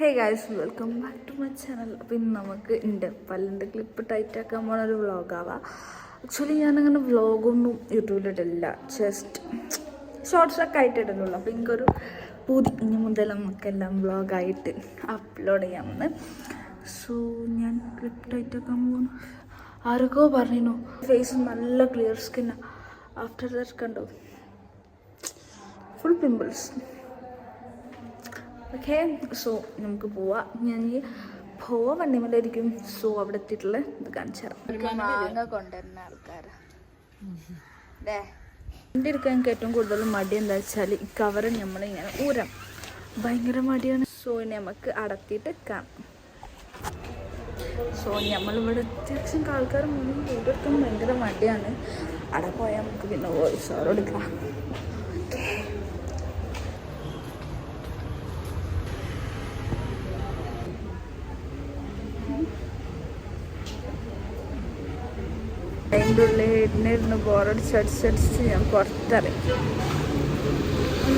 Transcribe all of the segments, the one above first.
Hey guys, welcome back to my channel. അപ്പോൾ ഇന്ന് നമുക്ക് എൻ്റെ പല്ലിൻ്റെ ക്ലിപ്പ് ടൈറ്റാക്കാൻ പോണ ഒരു വ്ളോഗാവാം. ആക്ച്വലി ഞാനങ്ങനെ വ്ളോഗൊന്നും യൂട്യൂബിലിട്ടില്ല, ജസ്റ്റ് ഷോർട്സൊക്കെ ആയിട്ട് ഇടുന്നുള്ളൂ. അപ്പോൾ എനിക്കൊരു പൂതി ഇനി മുതൽ നമുക്കെല്ലാം വ്ളോഗായിട്ട് അപ്ലോഡ് ചെയ്യാമെന്ന്. സോ ഞാൻ ക്ലിപ്പ് ടൈറ്റാക്കാൻ പോകുന്നു. ആരൊക്കെയോ പറഞ്ഞു ഫേസ് നല്ല ക്ലിയർ സ്കിന്നാണ്. ആഫ്റ്റർ ദാറ്റ് കണ്ടോ ഫുൾ പിമ്പിൾസ്. ഓക്കെ, സോ നമുക്ക് പോവാം. ഞാൻ ഈ പോവാൻ വണ്ടിമല്ലായിരിക്കും. സോ അവിടെ എത്തിയിട്ടുള്ള ഇത് കാണിച്ചാൽ മാങ്ങ കൊണ്ടുവരുന്ന ആൾക്കാരാ. വണ്ടി എടുക്കാൻ എനിക്ക് ഏറ്റവും കൂടുതൽ മടി എന്താ വെച്ചാൽ ഈ കവറ് നമ്മളിങ്ങനെ ഊരാം, ഭയങ്കര മടിയാണ്. സോ നമുക്ക് അടത്തിയിട്ട് കാണാം. സോ നമ്മളിവിടെ അത്യാവശ്യം ആൾക്കാർ മുന്നിൽ വീടെടുക്കാൻ ഭയങ്കര മടിയാണ്. അവിടെ പോയാൽ നമുക്ക് പിന്നെ വോയിസ് ഓവർ എടുക്കാം. അതിൻ്റെ ഉള്ളിൽ ഇടുന്നിരുന്ന് ബോറടിച്ചടിച്ചടിച്ച് ഞാൻ പുറത്തിറങ്ങി.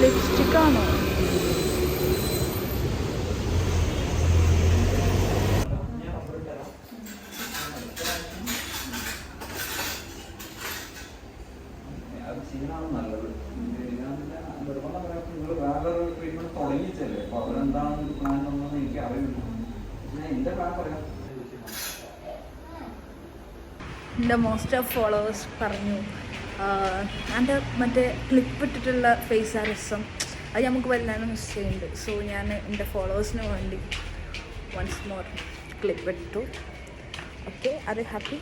ലിപ്സ്റ്റിക്കാണോ? എൻ്റെ മോസ്റ്റ് ഓഫ് ഫോളോവേഴ്സ് പറഞ്ഞു എൻ്റെ മറ്റേ ക്ലിപ്പ് ഇട്ടിട്ടുള്ള ഫേസ് ആ രസം, അത് നമുക്ക് വല്ലാതെ മിസ് ചെയ്യുന്നുണ്ട്. സോ ഞാൻ എൻ്റെ ഫോളോവേഴ്സിന് വേണ്ടി വൺസ് മോർ ക്ലിപ്പ് ഇട്ടു. ഓക്കെ, അത് ഹാപ്പി.